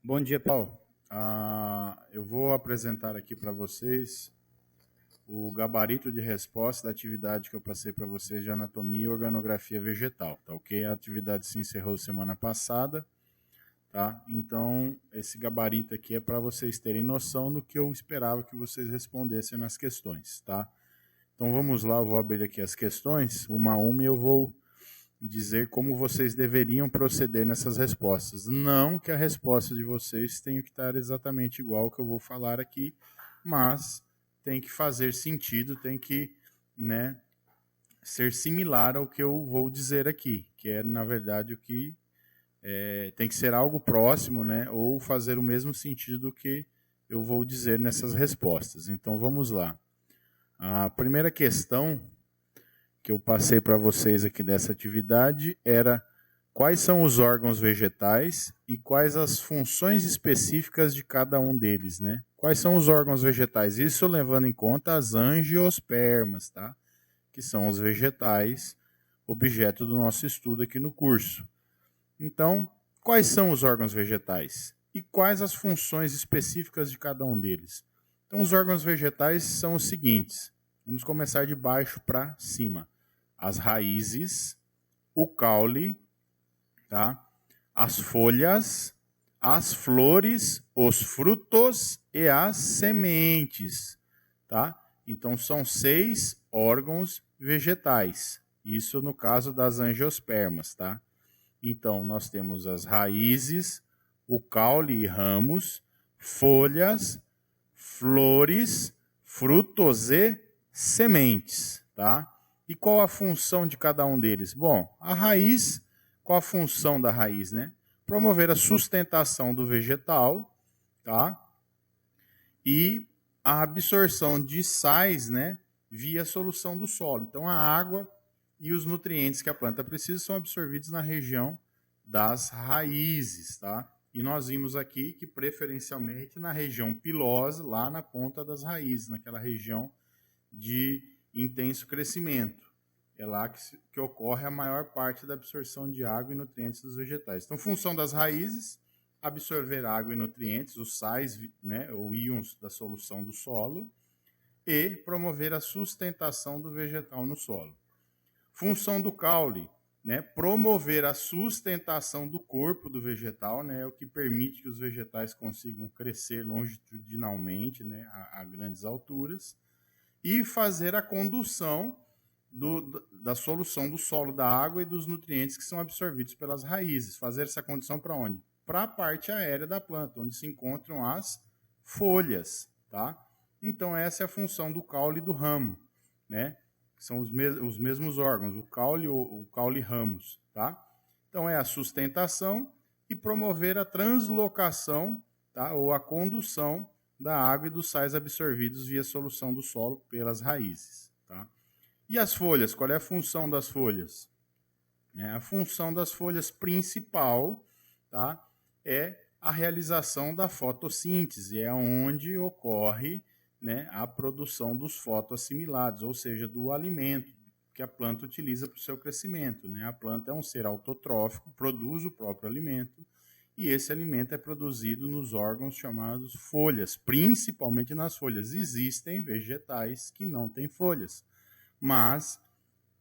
Bom dia, pessoal. Eu vou apresentar aqui para vocês o gabarito de resposta da atividade que eu passei para vocês de anatomia e organografia vegetal, tá ok? A atividade se encerrou semana passada, tá? Então, esse gabarito aqui é para vocês terem noção do que eu esperava que vocês respondessem nas questões, tá? Então, vamos lá, eu vou abrir aqui as questões, uma a uma, e eu vou dizer como vocês deveriam proceder nessas respostas. Não que a resposta de vocês tenha que estar exatamente igual ao que eu vou falar aqui, mas tem que fazer sentido, tem que, né, ser similar ao que eu vou dizer aqui, que é, na verdade, o que tem que ser algo próximo, né, ou fazer o mesmo sentido do que eu vou dizer nessas respostas. Então, vamos lá. A primeira questão que eu passei para vocês aqui dessa atividade era quais são os órgãos vegetais e quais as funções específicas de cada um deles, né? Quais são os órgãos vegetais? Isso levando em conta as angiospermas, tá? Que são os vegetais, objeto do nosso estudo aqui no curso. Então, quais são os órgãos vegetais? E quais as funções específicas de cada um deles? Então, os órgãos vegetais são os seguintes. Vamos começar de baixo para cima. As raízes, o caule, tá? As folhas, as flores, os frutos e as sementes, tá? Então são 6 órgãos vegetais. Isso no caso das angiospermas, tá? Então nós temos as raízes, o caule e ramos, folhas, flores, frutos e sementes, tá? E qual a função de cada um deles? Bom, a raiz, qual a função da raiz, né? Promover a sustentação do vegetal, tá? E a absorção de sais, né, via solução do solo. Então a água e os nutrientes que a planta precisa são absorvidos na região das raízes, tá? E nós vimos aqui que preferencialmente na região pilosa, lá na ponta das raízes, naquela região de intenso crescimento. É lá que ocorre a maior parte da absorção de água e nutrientes dos vegetais. Então, função das raízes, absorver água e nutrientes, os sais, né, ou íons da solução do solo, e promover a sustentação do vegetal no solo. Função do caule, né, promover a sustentação do corpo do vegetal, né, é o que permite que os vegetais consigam crescer longitudinalmente, né, a grandes alturas, e fazer a condução da solução do solo, da água e dos nutrientes que são absorvidos pelas raízes. Fazer essa condução para onde? Para a parte aérea da planta, onde se encontram as folhas, tá? Então essa é a função do caule e do ramo, né? São os mesmos órgãos, o caule e ramos, tá? Então é a sustentação e promover a translocação, tá? Ou a condução da água e dos sais absorvidos via solução do solo pelas raízes, tá? E as folhas? Qual é a função das folhas? A função das folhas principal, tá, é a realização da fotossíntese, é onde ocorre, né, a produção dos fotoassimilados, ou seja, do alimento que a planta utiliza para o seu crescimento, né? A planta é um ser autotrófico, produz o próprio alimento, e esse alimento é produzido nos órgãos chamados folhas, principalmente nas folhas. Existem vegetais que não têm folhas, mas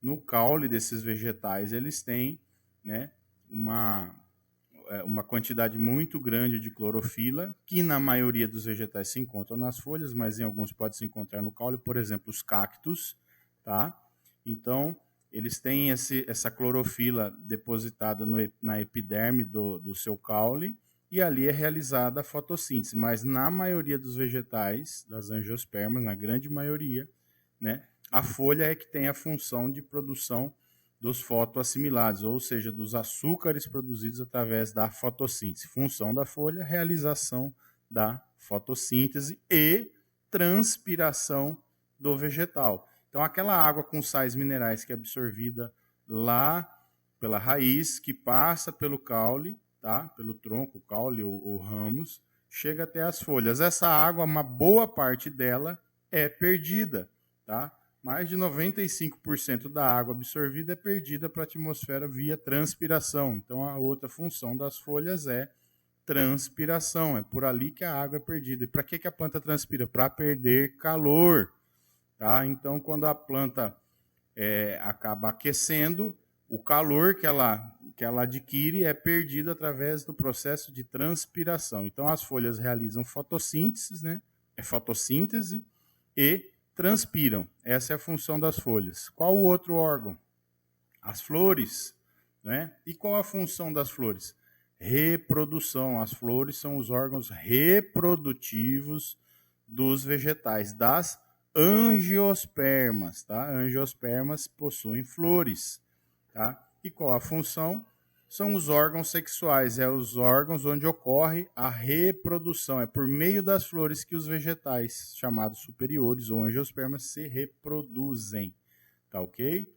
no caule desses vegetais eles têm, né, uma quantidade muito grande de clorofila, que na maioria dos vegetais se encontra nas folhas, mas em alguns pode se encontrar no caule, por exemplo, os cactos, tá? Então, eles têm essa clorofila depositada na epiderme do seu caule, e ali é realizada a fotossíntese. Mas na maioria dos vegetais, das angiospermas, na grande maioria, né, a folha é que tem a função de produção dos fotoassimilados, ou seja, dos açúcares produzidos através da fotossíntese. Função da folha, realização da fotossíntese e transpiração do vegetal. Então, aquela água com sais minerais que é absorvida lá pela raiz, que passa pelo caule, tá? Pelo tronco, caule ou ramos, chega até as folhas. Essa água, uma boa parte dela é perdida, tá? Mais de 95% da água absorvida é perdida para a atmosfera via transpiração. Então, a outra função das folhas é transpiração. É por ali que a água é perdida. E para que a planta transpira? Para perder calor. Tá? Então, quando a planta acaba aquecendo, o calor que ela adquire é perdido através do processo de transpiração. Então, as folhas realizam fotossíntese, né? Fotossíntese e transpiram. Essa é a função das folhas. Qual o outro órgão? As flores. Né? E qual a função das flores? Reprodução. As flores são os órgãos reprodutivos dos vegetais, das angiospermas. Tá? Angiospermas possuem flores. Tá? E qual a função? São os órgãos sexuais, os órgãos onde ocorre a reprodução. É por meio das flores que os vegetais, chamados superiores ou angiospermas, se reproduzem. Tá ok?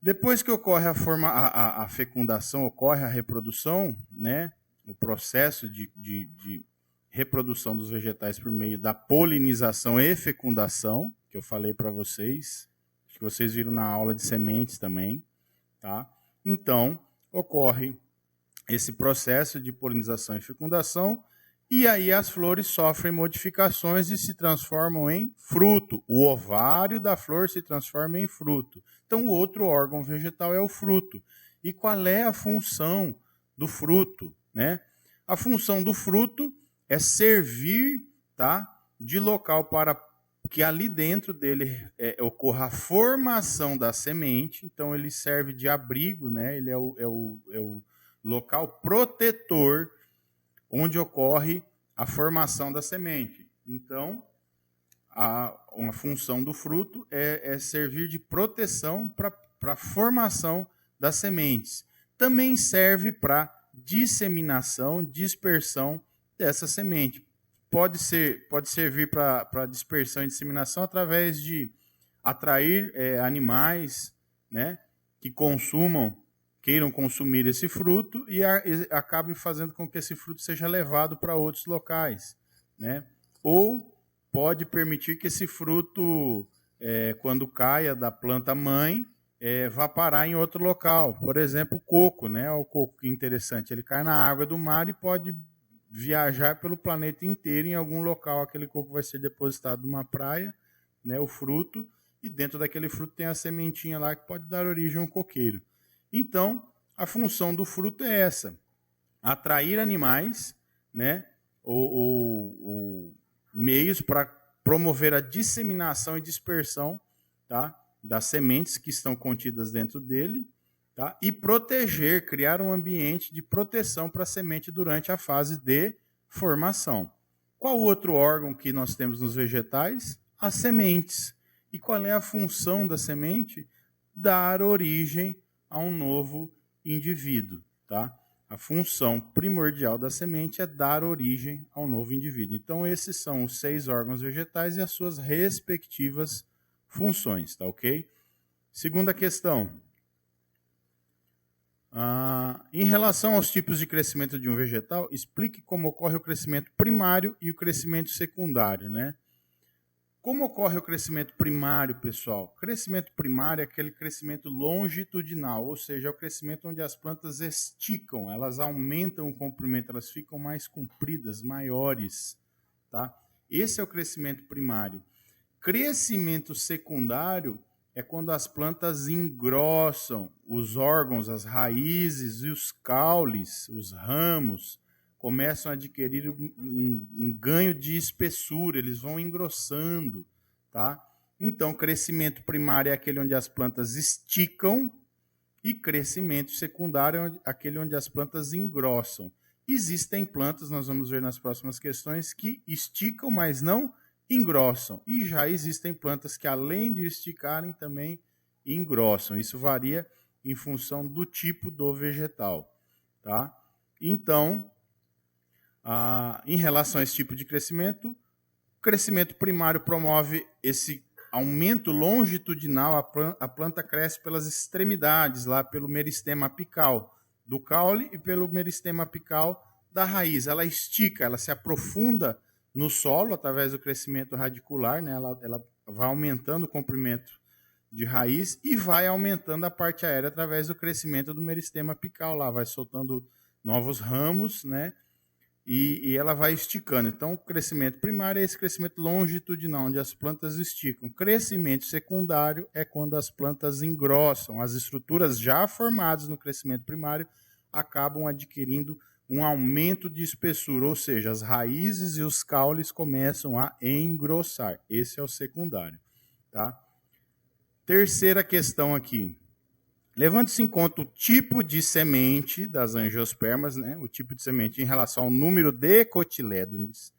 Depois que ocorre a fecundação, ocorre a reprodução, né? O processo de reprodução dos vegetais por meio da polinização e fecundação, que eu falei para vocês, que vocês viram na aula de sementes também. Tá? Então, ocorre esse processo de polinização e fecundação, e aí as flores sofrem modificações e se transformam em fruto. O ovário da flor se transforma em fruto. Então, o outro órgão vegetal é o fruto. E qual é a função do fruto? Né? A função do fruto é servir, tá, de local para que ali dentro dele ocorra a formação da semente. Então, ele serve de abrigo, né? Ele é o local protetor onde ocorre a formação da semente. Então, uma função do fruto é servir de proteção para a formação das sementes. Também serve para disseminação, dispersão dessa semente. Pode servir para dispersão e disseminação através de atrair animais, né, que queiram consumir esse fruto e acabe fazendo com que esse fruto seja levado para outros locais. Né? Ou pode permitir que esse fruto, quando caia da planta mãe, vá parar em outro local. Por exemplo, o coco. Né? O coco, que interessante, ele cai na água do mar e pode viajar pelo planeta inteiro. Em algum local aquele coco vai ser depositado numa praia, né, o fruto, e dentro daquele fruto tem a sementinha lá que pode dar origem a um coqueiro. Então, a função do fruto é essa: atrair animais, né, ou meios para promover a disseminação e dispersão, tá, das sementes que estão contidas dentro dele, tá? E proteger, criar um ambiente de proteção para a semente durante a fase de formação. Qual outro órgão que nós temos nos vegetais? As sementes. E qual é a função da semente? Dar origem a um novo indivíduo. Tá? A função primordial da semente é dar origem a um novo indivíduo. Então, esses são os 6 órgãos vegetais e as suas respectivas funções. Tá ok? Segunda questão. Em relação aos tipos de crescimento de um vegetal, explique como ocorre o crescimento primário e o crescimento secundário. Né? Como ocorre o crescimento primário, pessoal? O crescimento primário é aquele crescimento longitudinal, ou seja, é o crescimento onde as plantas esticam, elas aumentam o comprimento, elas ficam mais compridas, maiores. Tá? Esse é o crescimento primário. Crescimento secundário é quando as plantas engrossam os órgãos, as raízes e os caules, os ramos, começam a adquirir um ganho de espessura, eles vão engrossando. Tá? Então, crescimento primário é aquele onde as plantas esticam e crescimento secundário é aquele onde as plantas engrossam. Existem plantas, nós vamos ver nas próximas questões, que esticam, mas não engrossam. E já existem plantas que, além de esticarem, também engrossam. Isso varia em função do tipo do vegetal. Tá? Então, em relação a esse tipo de crescimento, o crescimento primário promove esse aumento longitudinal. A planta cresce pelas extremidades, lá pelo meristema apical do caule e pelo meristema apical da raiz. Ela estica, ela se aprofunda no solo através do crescimento radicular, né? Ela vai aumentando o comprimento de raiz e vai aumentando a parte aérea através do crescimento do meristema apical. Lá vai soltando novos ramos, né? e ela vai esticando. Então, o crescimento primário é esse crescimento longitudinal, onde as plantas esticam. Crescimento secundário é quando as plantas engrossam. As estruturas já formadas no crescimento primário acabam adquirindo um aumento de espessura, ou seja, as raízes e os caules começam a engrossar. Esse é o secundário. Tá? Terceira questão aqui. Levando-se em conta o tipo de semente das angiospermas, né, o tipo de semente em relação ao número de cotilédones,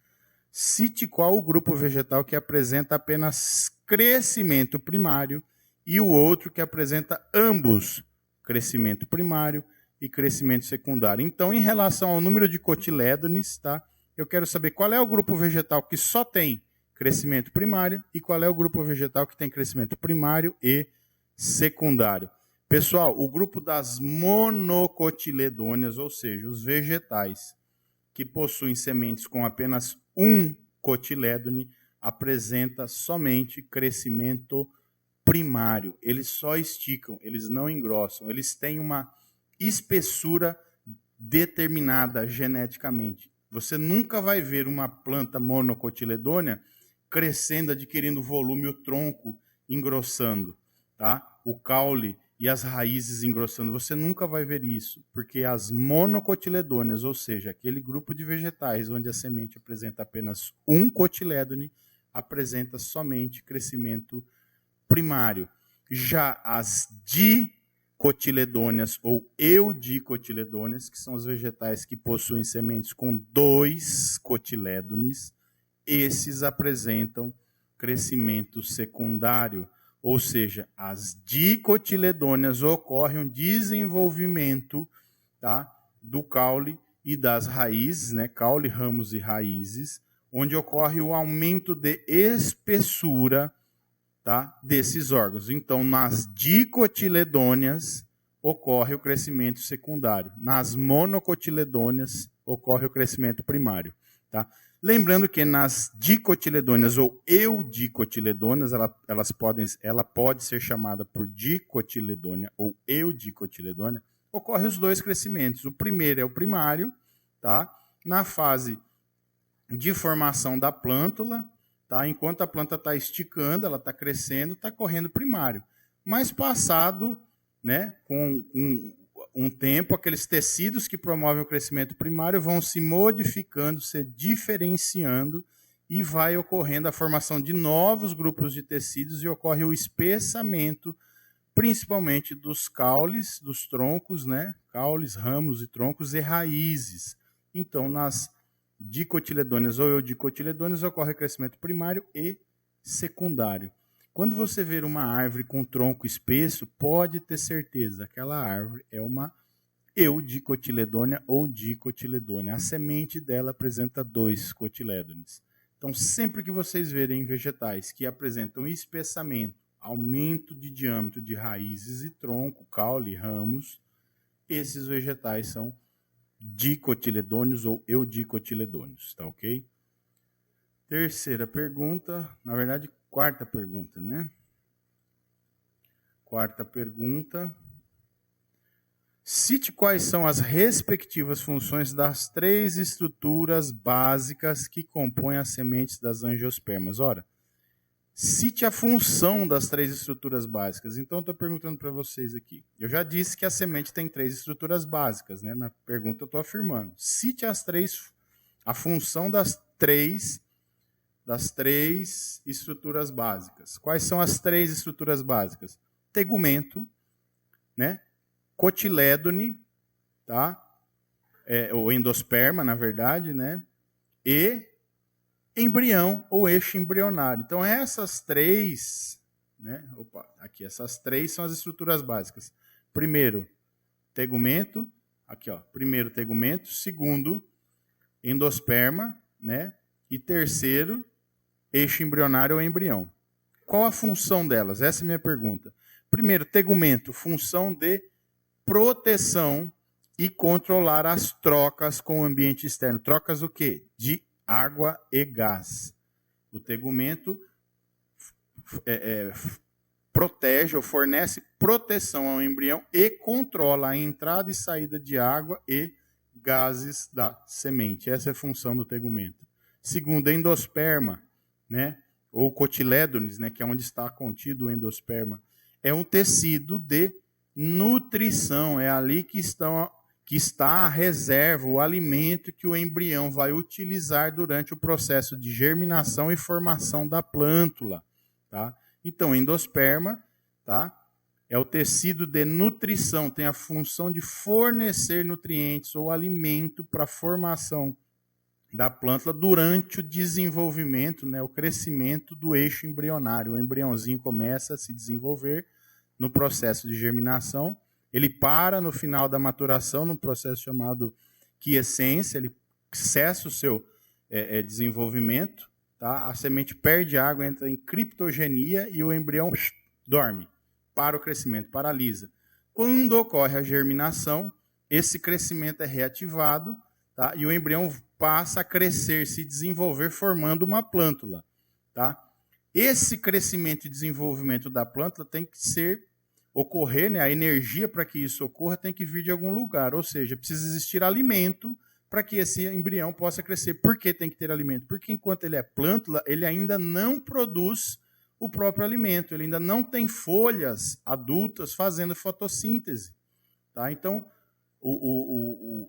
cite qual o grupo vegetal que apresenta apenas crescimento primário e o outro que apresenta ambos, crescimento primário e crescimento secundário. Então, em relação ao número de cotilédones, tá, eu quero saber qual é o grupo vegetal que só tem crescimento primário e qual é o grupo vegetal que tem crescimento primário e secundário. Pessoal, o grupo das monocotiledôneas, ou seja, os vegetais que possuem sementes com apenas um cotilédone, apresenta somente crescimento primário. Eles só esticam, eles não engrossam, eles têm uma espessura determinada geneticamente. Você nunca vai ver uma planta monocotiledônea crescendo, adquirindo volume, o tronco engrossando, tá? O caule e as raízes engrossando. Você nunca vai ver isso, porque as monocotiledôneas, ou seja, aquele grupo de vegetais onde a semente apresenta apenas um cotilédone, apresenta somente crescimento primário. Já as dicotiledôneas ou eudicotiledôneas, que são os vegetais que possuem sementes com 2 cotilédones, esses apresentam crescimento secundário. Ou seja, as dicotiledôneas ocorre um desenvolvimento, tá, do caule e das raízes, né, caule, ramos e raízes, onde ocorre o aumento de espessura, tá, desses órgãos. Então, nas dicotiledôneas ocorre o crescimento secundário. Nas monocotiledôneas ocorre o crescimento primário. Tá? Lembrando que nas dicotiledôneas ou eudicotiledôneas, ela pode ser chamada por dicotiledônea ou eudicotiledônea, ocorrem os dois crescimentos. O primeiro é o primário, tá? Na fase de formação da plântula, tá? Enquanto a planta está esticando, ela está crescendo, está correndo primário. Mas passado, né, com um tempo, aqueles tecidos que promovem o crescimento primário vão se modificando, se diferenciando, e vai ocorrendo a formação de novos grupos de tecidos e ocorre o espessamento, principalmente dos caules, dos troncos, né? Caules, ramos e troncos e raízes. Então, nas dicotiledôneas ou eudicotiledôneas ocorre crescimento primário e secundário. Quando você ver uma árvore com tronco espesso, pode ter certeza, aquela árvore é uma eudicotiledônea ou dicotiledônea. A semente dela apresenta 2 cotilédones. Então, sempre que vocês verem vegetais que apresentam espessamento, aumento de diâmetro de raízes e tronco, caule, ramos, esses vegetais são dicotiledôneos ou eudicotiledôneos, tá ok? Terceira pergunta, na verdade, quarta pergunta, né? Quarta pergunta. Cite quais são as respectivas funções das 3 estruturas básicas que compõem as sementes das angiospermas. Ora, cite a função das 3 estruturas básicas. Então, estou perguntando para vocês aqui. Eu já disse que a semente tem 3 estruturas básicas, né? Na pergunta eu estou afirmando. Cite a função das três estruturas básicas. Quais são as 3 estruturas básicas? Tegumento, né? Cotilédone, tá? Ou endosperma, na verdade, né? E embrião ou eixo embrionário. Então, essas 3, né? Aqui, essas 3 são as estruturas básicas. Primeiro, tegumento, aqui, ó. Primeiro, tegumento. Segundo, endosperma, né? E terceiro, eixo embrionário ou embrião. Qual a função delas? Essa é a minha pergunta. Primeiro, tegumento, função de proteção e controlar as trocas com o ambiente externo. Trocas o quê? De água e gás. O tegumento protege ou fornece proteção ao embrião e controla a entrada e saída de água e gases da semente. Essa é a função do tegumento. Segundo, endosperma, né, ou cotilédones, né, que é onde está contido o endosperma, é um tecido de nutrição. É ali que está a reserva, o alimento que o embrião vai utilizar durante o processo de germinação e formação da plântula. Tá? Então, endosperma, tá? É o tecido de nutrição, tem a função de fornecer nutrientes ou alimento para a formação da plântula durante o desenvolvimento, né, o crescimento do eixo embrionário. O embriãozinho começa a se desenvolver no processo de germinação, ele para no final da maturação, num processo chamado quiescência, ele cessa o seu desenvolvimento, tá? A semente perde água, entra em criptogenia e o embrião dorme. Para o crescimento, paralisa. Quando ocorre a germinação, esse crescimento é reativado, tá? E o embrião passa a crescer, se desenvolver, formando uma plântula. Tá? Esse crescimento e desenvolvimento da plântula tem que ocorrer, né? A energia para que isso ocorra tem que vir de algum lugar, ou seja, precisa existir alimento para que esse embrião possa crescer. Por que tem que ter alimento? Porque enquanto ele é plântula, ele ainda não produz o próprio alimento, ele ainda não tem folhas adultas fazendo fotossíntese. Tá? Então,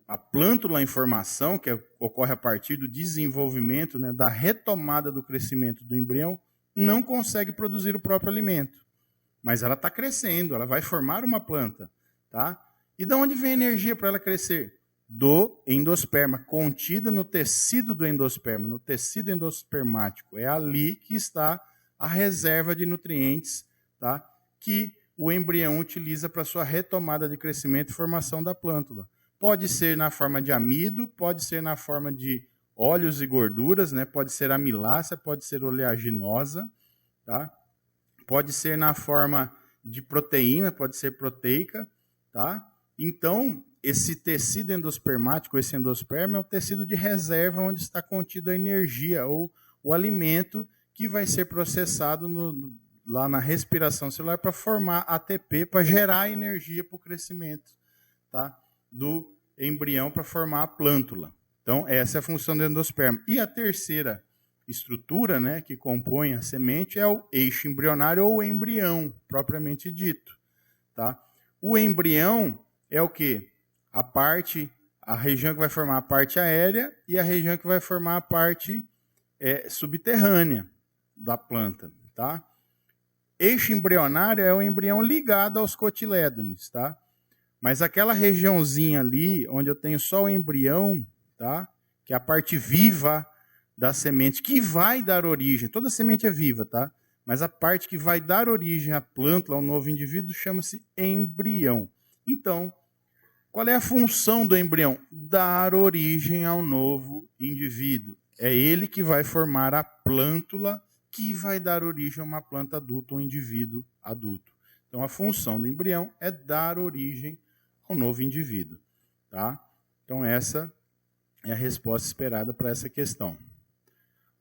a plântula em formação, que ocorre a partir do desenvolvimento, né, da retomada do crescimento do embrião, não consegue produzir o próprio alimento. Mas ela está crescendo, ela vai formar uma planta. Tá? E de onde vem a energia para ela crescer? Do endosperma, contida no tecido do endosperma, no tecido endospermático. É ali que está a reserva de nutrientes, tá? Que o embrião utiliza para sua retomada de crescimento e formação da plântula. Pode ser na forma de amido, pode ser na forma de óleos e gorduras, né? Pode ser amilácea, pode ser oleaginosa, tá? Pode ser na forma de proteína, pode ser proteica. Tá? Então, esse tecido endospermático, esse endosperma, é um tecido de reserva onde está contido a energia ou o alimento que vai ser processado lá na respiração celular para formar ATP, para gerar energia para o crescimento, tá? Do embrião para formar a plântula. Então, essa é a função do endosperma. E a terceira estrutura, né, que compõe a semente é o eixo embrionário ou embrião, propriamente dito. Tá? O embrião é o quê? A região que vai formar a parte aérea e a região que vai formar a parte subterrânea da planta. Tá? Eixo embrionário é o embrião ligado aos cotilédones. Tá? Mas aquela regiãozinha ali, onde eu tenho só o embrião, tá? Que é a parte viva da semente, que vai dar origem, toda semente é viva, tá? Mas a parte que vai dar origem à plântula, ao novo indivíduo, chama-se embrião. Então, qual é a função do embrião? Dar origem ao novo indivíduo. É ele que vai formar a plântula que vai dar origem a uma planta adulta, um indivíduo adulto. Então, a função do embrião é dar origem ao novo indivíduo. Tá? Então, essa é a resposta esperada para essa questão.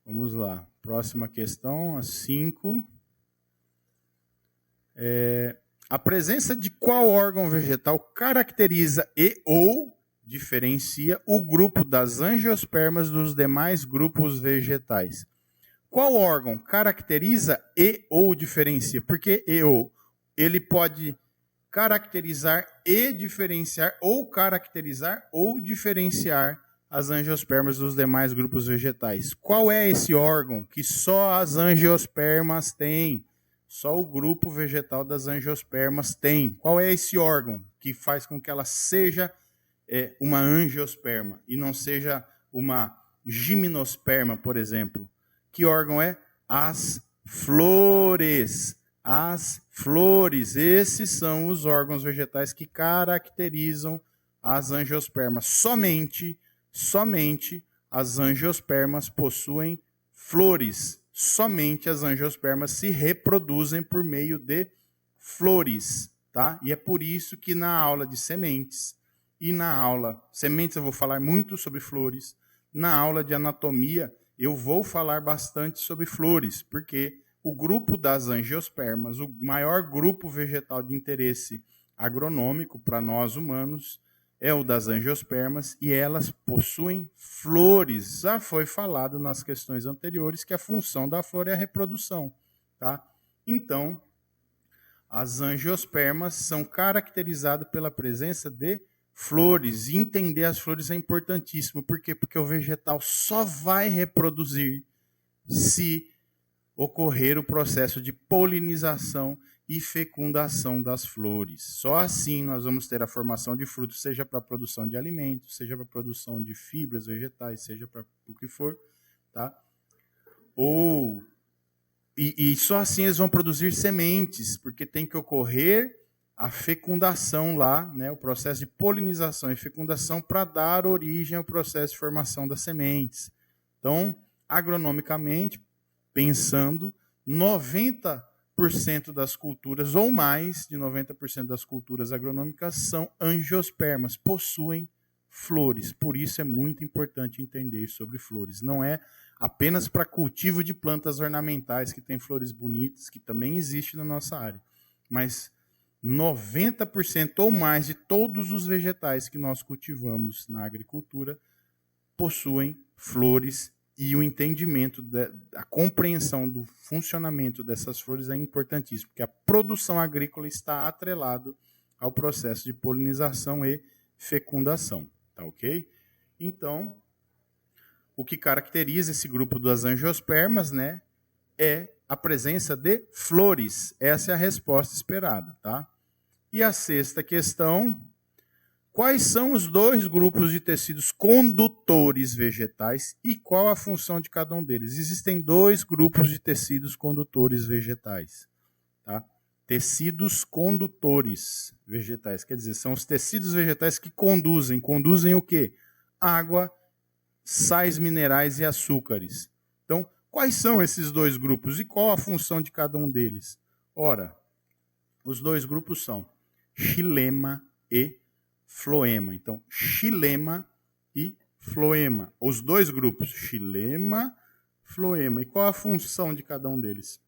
Vamos lá. Próxima questão, a 5. A presença de qual órgão vegetal caracteriza e ou diferencia o grupo das angiospermas dos demais grupos vegetais? Qual órgão caracteriza e ou diferencia? Por que e ou? Ele pode caracterizar e diferenciar, ou caracterizar ou diferenciar as angiospermas dos demais grupos vegetais. Qual é esse órgão que só as angiospermas têm? Só o grupo vegetal das angiospermas tem. Qual é esse órgão que faz com que ela seja uma angiosperma e não seja uma gimnosperma, por exemplo? Que órgão é? As flores. As flores. Esses são os órgãos vegetais que caracterizam as angiospermas. Somente as angiospermas possuem flores. Somente as angiospermas se reproduzem por meio de flores, tá? E é por isso que na aula de sementes e na aula sementes eu vou falar muito sobre flores, na aula de anatomia eu vou falar bastante sobre flores, porque o grupo das angiospermas, o maior grupo vegetal de interesse agronômico para nós humanos, é o das angiospermas e elas possuem flores. Já foi falado nas questões anteriores que a função da flor é a reprodução, tá? Então, as angiospermas são caracterizadas pela presença de flores. E entender as flores é importantíssimo. Por quê? Porque o vegetal só vai reproduzir se ocorrer o processo de polinização e fecundação das flores. Só assim nós vamos ter a formação de frutos, seja para a produção de alimentos, seja para a produção de fibras vegetais, seja para o que for, tá? E só assim eles vão produzir sementes, porque tem que ocorrer a fecundação lá, né, o processo de polinização e fecundação para dar origem ao processo de formação das sementes. Então, agronomicamente, pensando, 90% das culturas, ou mais de 90% das culturas agronômicas são angiospermas, possuem flores. Por isso é muito importante entender sobre flores. Não é apenas para cultivo de plantas ornamentais que tem flores bonitas, que também existe na nossa área, mas 90% ou mais de todos os vegetais que nós cultivamos na agricultura possuem flores, e o entendimento, a compreensão do funcionamento dessas flores é importantíssimo, porque a produção agrícola está atrelado ao processo de polinização e fecundação, tá ok? Então, o que caracteriza esse grupo das angiospermas, né, é a presença de flores. Essa é a resposta esperada, tá? E a sexta questão: quais são os dois grupos de tecidos condutores vegetais e qual a função de cada um deles? Existem dois grupos de tecidos condutores vegetais, tá? Tecidos condutores vegetais, quer dizer, são os tecidos vegetais que conduzem o quê? Água, sais minerais e açúcares. Então, quais são esses dois grupos e qual a função de cada um deles? Ora, os dois grupos são xilema e floema. Então, xilema e floema. Os dois grupos, xilema, floema. E qual a função de cada um deles?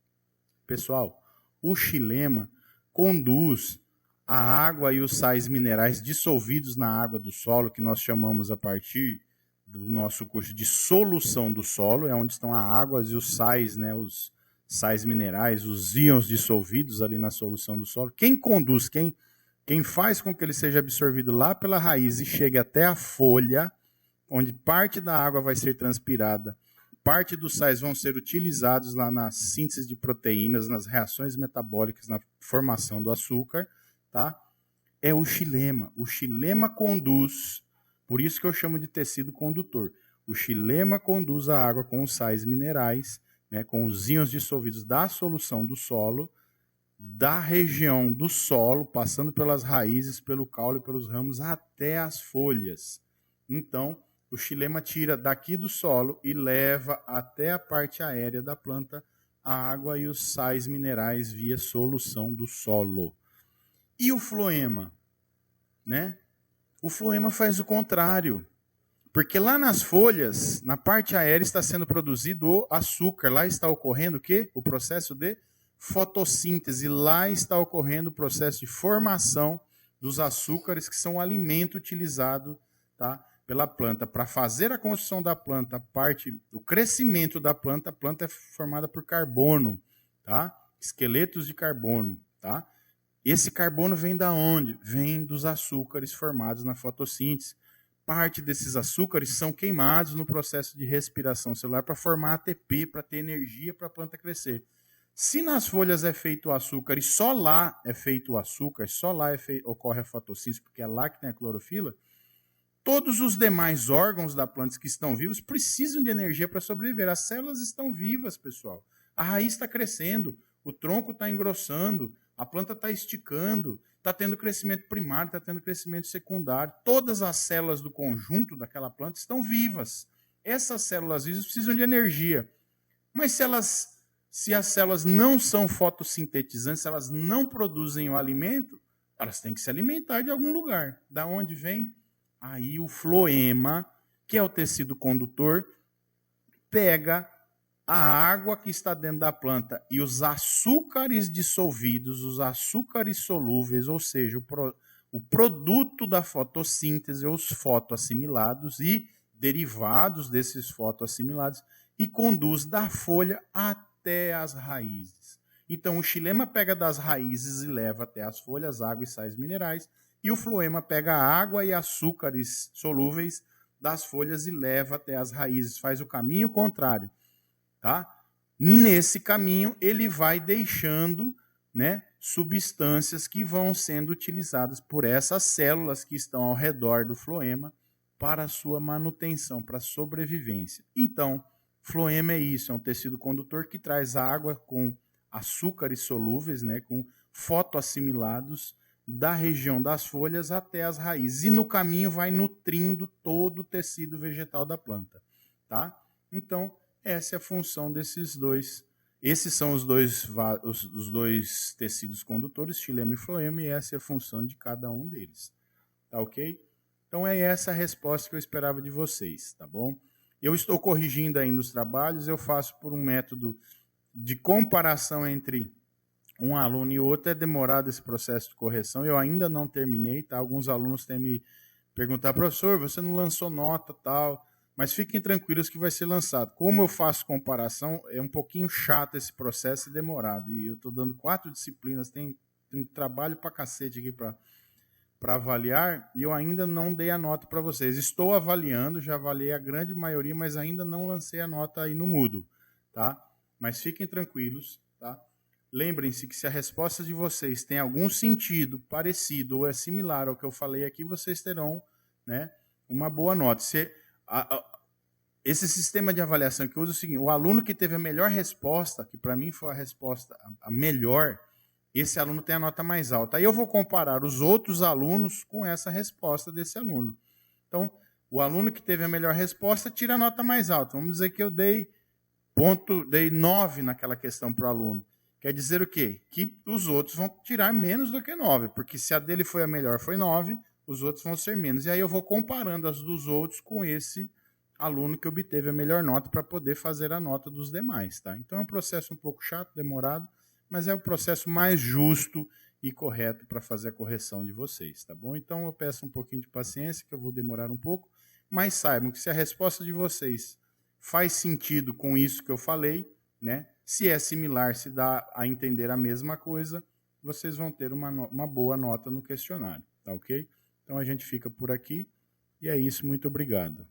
Pessoal, o xilema conduz a água e os sais minerais dissolvidos na água do solo, que nós chamamos a partir do nosso curso de solução do solo, é onde estão a água e os sais, né, os sais minerais, os íons dissolvidos ali na solução do solo. Quem conduz, quem faz com que ele seja absorvido lá pela raiz e chegue até a folha, onde parte da água vai ser transpirada, parte dos sais vão ser utilizados lá na síntese de proteínas, nas reações metabólicas, na formação do açúcar, tá? É o xilema. O xilema conduz, por isso que eu chamo de tecido condutor. O xilema conduz a água com os sais minerais, né, com os íons dissolvidos da solução do solo, da região do solo, passando pelas raízes, pelo caule e pelos ramos, até as folhas. Então, o xilema tira daqui do solo e leva até a parte aérea da planta a água e os sais minerais via solução do solo. E o floema? Né? O floema faz o contrário. Porque lá nas folhas, na parte aérea, está sendo produzido o açúcar. Lá está ocorrendo o quê? O processo de fotossíntese. Lá está ocorrendo o processo de formação dos açúcares, que são o alimento utilizado, tá, pela planta. Para fazer a construção da planta, o crescimento da planta, a planta é formada por carbono, tá? Esqueletos de carbono, tá? Esse carbono vem da onde? Vem dos açúcares formados na fotossíntese. Parte desses açúcares são queimados no processo de respiração celular para formar ATP, para ter energia para a planta crescer. Se nas folhas é feito o açúcar e só lá é feito o açúcar, só lá ocorre a fotossíntese, porque é lá que tem a clorofila, todos os demais órgãos da planta que estão vivos precisam de energia para sobreviver. As células estão vivas, pessoal. A raiz está crescendo, o tronco está engrossando, a planta está esticando, está tendo crescimento primário, está tendo crescimento secundário. Todas as células do conjunto daquela planta estão vivas. Essas células vivas precisam de energia. Mas se as células não são fotossintetizantes, se elas não produzem o alimento, elas têm que se alimentar de algum lugar. Da onde vem? Aí o floema, que é o tecido condutor, pega a água que está dentro da planta e os açúcares dissolvidos, os açúcares solúveis, ou seja, o produto da fotossíntese, os fotoassimilados e derivados desses fotoassimilados, e conduz da folha até as raízes. Então, o xilema pega das raízes e leva até as folhas água e sais minerais, e o floema pega a água e açúcares solúveis das folhas e leva até as raízes, faz o caminho contrário, tá? Nesse caminho, ele vai deixando, né, substâncias que vão sendo utilizadas por essas células que estão ao redor do floema para a sua manutenção, para a sobrevivência. Então, floema é isso, é um tecido condutor que traz água com açúcares solúveis, né, com fotoassimilados da região das folhas até as raízes. E no caminho vai nutrindo todo o tecido vegetal da planta. Tá? Então, essa é a função desses dois. Esses são os dois tecidos condutores, xilema e floema, e essa é a função de cada um deles. Tá ok? Então é essa a resposta que eu esperava de vocês, tá bom? Eu estou corrigindo ainda os trabalhos, eu faço por um método de comparação entre um aluno e outro. É demorado esse processo de correção, eu ainda não terminei, tá? Alguns alunos têm me perguntado, professor, você não lançou nota, tal, mas fiquem tranquilos que vai ser lançado. Como eu faço comparação, é um pouquinho chato esse processo e demorado, e eu estou dando 4 disciplinas, tem trabalho pra cacete aqui para avaliar, e eu ainda não dei a nota para vocês. Estou avaliando, já avaliei a grande maioria, mas ainda não lancei a nota aí no Moodle, tá? Mas fiquem tranquilos, tá? Lembrem-se que se a resposta de vocês tem algum sentido parecido ou é similar ao que eu falei aqui, vocês terão, né, uma boa nota. Esse sistema de avaliação que eu uso é o seguinte, o aluno que teve a melhor resposta, que para mim foi a resposta a melhor, esse aluno tem a nota mais alta. Aí eu vou comparar os outros alunos com essa resposta desse aluno. Então, o aluno que teve a melhor resposta tira a nota mais alta. Vamos dizer que eu dei 9 naquela questão para o aluno. Quer dizer o quê? Que os outros vão tirar menos do que 9, porque se a dele foi a melhor, foi 9, os outros vão ser menos. E aí eu vou comparando as dos outros com esse aluno que obteve a melhor nota para poder fazer a nota dos demais. Tá? Então é um processo um pouco chato, demorado, mas é o processo mais justo e correto para fazer a correção de vocês, tá bom? Então eu peço um pouquinho de paciência, que eu vou demorar um pouco, mas saibam que se a resposta de vocês faz sentido com isso que eu falei, né? Se é similar, se dá a entender a mesma coisa, vocês vão ter uma boa nota no questionário, tá ok? Então a gente fica por aqui, e é isso, muito obrigado.